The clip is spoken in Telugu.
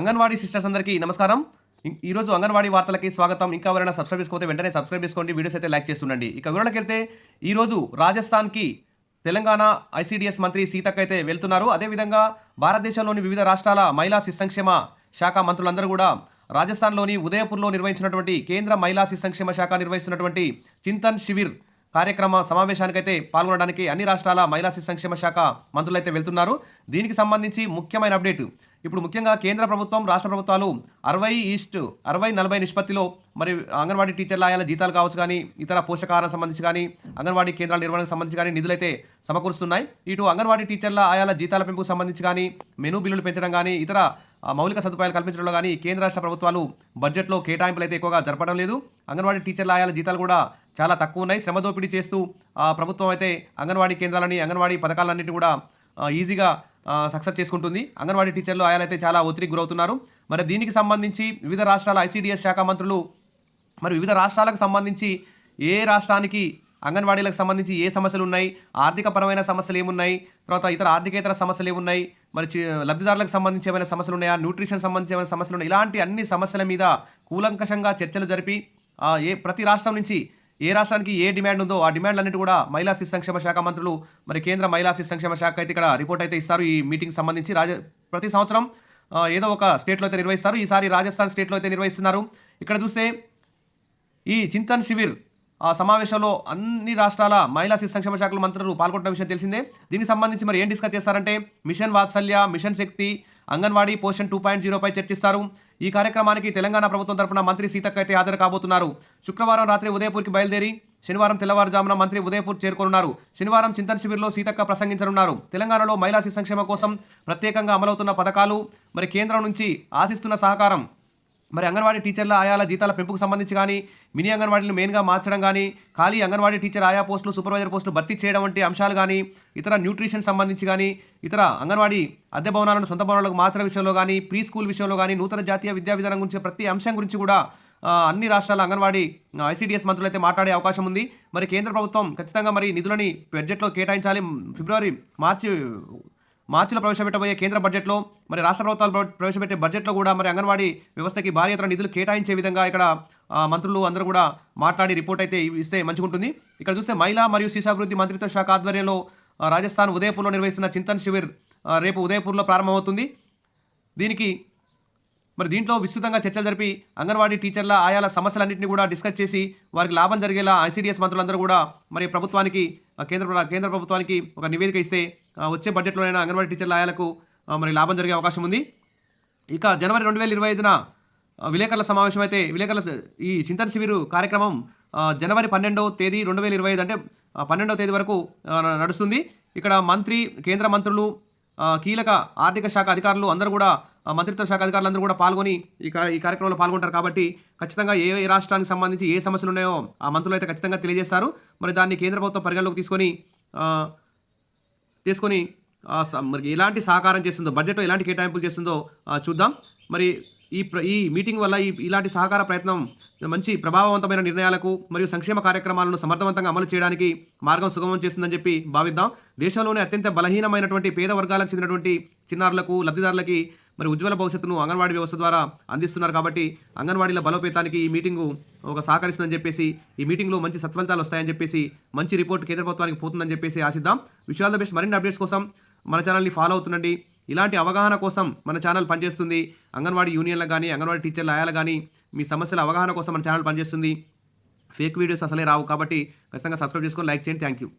అంగన్వాడీ సిస్టర్స్ అందరికీ నమస్కారం. ఈరోజు అంగన్వాడీ వార్తలకి స్వాగతం. ఇంకా ఎవరైనా సబ్స్క్రైబ్ చేసుకోకపోతే వెంటనే సబ్స్క్రైబ్ చేసుకోండి. వీడియోస్ అయితే లైక్ చేస్తుండండి. ఇక వివరాలకెళ్తే ఈరోజు రాజస్థాన్‌కి తెలంగాణ ఐసీడీఎస్ మంత్రి సీతక్క అయితే వెళ్తున్నారు. అదేవిధంగా భారతదేశంలోని వివిధ రాష్ట్రాల మహిళా శిశు సంక్షేమ శాఖ మంత్రులందరూ కూడా రాజస్థాన్‌లోని ఉదయపూర్‌లో నిర్వహించినటువంటి కేంద్ర మహిళా శిశు సంక్షేమ శాఖ నిర్వహిస్తున్నటువంటి చింతన్ శివిర్ కార్యక్రమ సమావేశానికైతే పాల్గొనడానికి అన్ని రాష్ట్రాల మహిళా శిశు సంక్షేమ శాఖ మంత్రులైతే వెళ్తున్నారు. దీనికి సంబంధించి ముఖ్యమైన అప్డేట్ ఇప్పుడు ముఖ్యంగా కేంద్ర ప్రభుత్వం రాష్ట్ర ప్రభుత్వాలు 60:40 నిష్పత్తిలో మరి అంగన్వాడీ టీచర్ల ఆయాల జీతాలు కావచ్చు కానీ ఇతర పోషకాహారం సంబంధించి కానీ అంగన్వాడీ కేంద్రాల నిర్వహణకు సంబంధించి కానీ నిధులైతే సమకూరుస్తున్నాయి. ఇటు అంగన్వాడీ టీచర్ల ఆయాల జీతాల పెంపుకు సంబంధించి కానీ మెనూ బిల్లులు పెంచడం కానీ ఇతర మౌలిక సదుపాయాలు కల్పించడంలో కానీ కేంద్ర రాష్ట్ర ప్రభుత్వాలు బడ్జెట్లో కేటాయింపులు అయితే ఎక్కువగా జరపడం లేదు. అంగన్వాడీ టీచర్ల ఆయాల జీతాలు కూడా చాలా తక్కువ ఉన్నాయి. శ్రమ దోపిడీ చేస్తూ ప్రభుత్వం అయితే అంగన్వాడీ కేంద్రాలని అంగన్వాడీ పథకాలన్నింటినీ కూడా ఈజీగా సక్సెస్ చేసుకుంటుంది. అంగన్వాడీ టీచర్లు ఆయాలైతే చాలా ఒత్తిడికి గురవుతున్నారు. మరి దీనికి సంబంధించి వివిధ రాష్ట్రాల ఐసీడీఎస్ శాఖ మంత్రులు మరి వివిధ రాష్ట్రాలకు సంబంధించి ఏ రాష్ట్రానికి అంగన్వాడీలకు సంబంధించి ఏ సమస్యలు ఉన్నాయి, ఆర్థికపరమైన సమస్యలు ఏమున్నాయి, తర్వాత ఇతర ఆర్థికేతర సమస్యలు ఏమున్నాయి, మరి లబ్ధిదారులకు సంబంధించి ఏమైనా సమస్యలు ఉన్నాయా, న్యూట్రిషన్ సంబంధించి ఏమైనా సమస్యలు ఉన్నాయి, ఇలాంటి అన్ని సమస్యల మీద కూలంకషంగా చర్చలు జరిపి ప్రతి రాష్ట్రం నుంచి ఏ రాష్ట్రానికి ఏ డిమాండ్ ఉందో ఆ డిమాండ్లన్నిటి కూడా మహిళా శిశు సంక్షేమ శాఖ మంత్రులు మరి కేంద్ర మహిళా శిశు సంక్షేమ శాఖ అయితే ఇక్కడ రిపోర్ట్ అయితే ఇస్తారు. ఈ మీటింగ్ సంబంధించి ప్రతి సంవత్సరం ఏదో ఒక స్టేట్లో అయితే నిర్వహిస్తారు. ఈసారి రాజస్థాన్ స్టేట్లో అయితే నిర్వహిస్తున్నారు. ఇక్కడ చూస్తే ఈ చింతన్ శివిర్ సమావేశంలో అన్ని రాష్ట్రాల మహిళా శిశు సంక్షేమ శాఖల మంత్రులు పాల్గొన్న విషయం తెలిసిందే. దీనికి సంబంధించి మరి ఏం డిస్కస్ చేస్తారంటే మిషన్ వాత్సల్య, మిషన్ శక్తి, అంగన్వాడీ పోషన్ 2.0 పై చర్చిస్తారు. ఈ కార్యక్రమానికి తెలంగాణ ప్రభుత్వం తరపున మంత్రి సీతక్క అయితే హాజరు కాబోతున్నారు. శుక్రవారం రాత్రి ఉదయపూర్కి బయలుదేరి శనివారం తెల్లవారుజామున మంత్రి ఉదయపూర్ చేరుకోనున్నారు. శనివారం చింతన్ శిబిర్లో సీతక్క ప్రసంగించనున్నారు. తెలంగాణలో మహిళా శిశు సంక్షేమం కోసం ప్రత్యేకంగా అమలవుతున్న పథకాలు, మరి కేంద్రం నుంచి ఆశిస్తున్న సహకారం, మరి అంగన్వాడీ టీచర్ల ఆయాల జీతాల పెంపుకు సంబంధించి కానీ మినీ అంగన్వాడీలు మెయిన్గా మార్చడం కానీ ఖాళీ అంగన్వాడీ టీచర్ ఆయా పోస్టులు, సూపర్వైజర్ పోస్టులు భర్తీ చేయడం వంటి అంశాలు కానీ ఇతర న్యూట్రిషన్ సంబంధించి కానీ ఇతర అంగన్వాడీ అద్దె భవనాలను సొంత భవనాలకు మార్చడం విషయంలో కానీ ప్రీ స్కూల్ విషయంలో కానీ నూతన జాతీయ విద్యా విధానం గురించి ప్రతి అంశం గురించి కూడా అన్ని రాష్ట్రాల అంగన్వాడీ ఐసీడీఎస్ మంత్రులు అయితే మాట్లాడే అవకాశం ఉంది. మరి కేంద్ర ప్రభుత్వం ఖచ్చితంగా మరి నిధులని బడ్జెట్లో కేటాయించాలి. మార్చిలో ప్రవేశపెట్టబోయే కేంద్ర బడ్జెట్లో మరి రాష్ట్ర ప్రభుత్వాలు ప్రవేశపెట్టే బడ్జెట్లో కూడా మరి అంగన్వాడీ వ్యవస్థకి భారీ ఎత్తున నిధులు కేటాయించే విధంగా ఇక్కడ మంత్రులు అందరూ కూడా మాట్లాడి రిపోర్ట్ అయితే ఇస్తే మంచిగుంటుంది. ఇక్కడ చూస్తే మహిళా మరియు శిశుభివృద్ధి మంత్రిత్వ శాఖ ఆధ్వర్యంలో రాజస్థాన్ ఉదయపూర్లో నిర్వహిస్తున్న చింతన్ శివిర్ రేపు ఉదయపూర్లో ప్రారంభమవుతుంది. దీంట్లో విస్తృతంగా చర్చలు జరిపి అంగన్వాడీ టీచర్ల ఆయాల సమస్యలన్నింటినీ కూడా డిస్కస్ చేసి వారికి లాభం జరిగేలా ఐసీడీఎస్ మంత్రులందరూ కూడా మరి ప్రభుత్వానికి కేంద్ర ప్రభుత్వానికి ఒక నివేదిక ఇస్తే వచ్చే బడ్జెట్లోనైనా అంగన్వాడీ టీచర్ల ఆయాలకు మరి లాభం జరిగే అవకాశం ఉంది. ఇక జనవరి 2025న విలేకరుల సమావేశం అయితే ఈ చింతన్ శిబిరు కార్యక్రమం జనవరి 12వ తేదీ 2025 అంటే 12వ తేదీ వరకు నడుస్తుంది. ఇక్కడ కేంద్ర మంత్రులు, కీలక ఆర్థిక శాఖ అధికారులు అందరూ కూడా మంత్రిత్వ శాఖ అధికారులు అందరూ కూడా పాల్గొని ఈ కార్యక్రమంలో పాల్గొంటారు. కాబట్టి ఖచ్చితంగా ఏ రాష్ట్రానికి సంబంధించి ఏ సమస్యలు ఉన్నాయో ఆ మంత్రులు అయితే ఖచ్చితంగా తెలియజేస్తారు. మరి దాన్ని కేంద్ర ప్రభుత్వం పరిగణలోకి తీసుకొని మరి ఎలాంటి సహకారం చేస్తుందో, బడ్జెట్లో ఎలాంటి కేటాయింపులు చేస్తుందో చూద్దాం. మరి ఈ మీటింగ్ వల్ల ఇలాంటి సహకార ప్రయత్నం మంచి ప్రభావవంతమైన నిర్ణయాలకు మరియు సంక్షేమ కార్యక్రమాలను సమర్థవంతంగా అమలు చేయడానికి మార్గం సుగమం చేస్తుందని చెప్పి భావిద్దాం. దేశంలోనే అత్యంత బలహీనమైనటువంటి పేద వర్గాలకు చెందినటువంటి చిన్నారులకు, లబ్ధిదారులకి మరి ఉజ్వల భవిష్యత్తును అంగన్వాడీ వ్యవస్థ ద్వారా అందిస్తున్నారు. కాబట్టి అంగన్వాడీల బలోపేతానికి ఈ మీటింగు ఒక సహకరిస్తుందని చెప్పేసి, ఈ మీటింగ్లో మంచి సత్ఫలితాలు వస్తాయని చెప్పేసి, మంచి రిపోర్ట్ కేంద్ర ప్రభుత్వానికి పోతుందని చెప్పేసి ఆశిద్దాం. విషయాల బెస్ట్. మరిన్ని అప్డేట్స్ కోసం మన ఛానల్ని ఫాలో అవుతుండండి. ఇలాంటి అవగాహన కోసం మన ఛానల్ పనిచేస్తుంది. అంగన్వాడీ యూనియన్లకు కానీ అంగన్వాడీ టీచర్ల ఆయాలు కానీ మీ సమస్యల అవగాహన కోసం మన ఛానల్ పనిచేస్తుంది. ఫేక్ వీడియోస్ అసలే రావు. కాబట్టి ఖచ్చితంగా సబ్స్క్రైబ్ చేసుకొని లైక్ చేయండి. Thank you.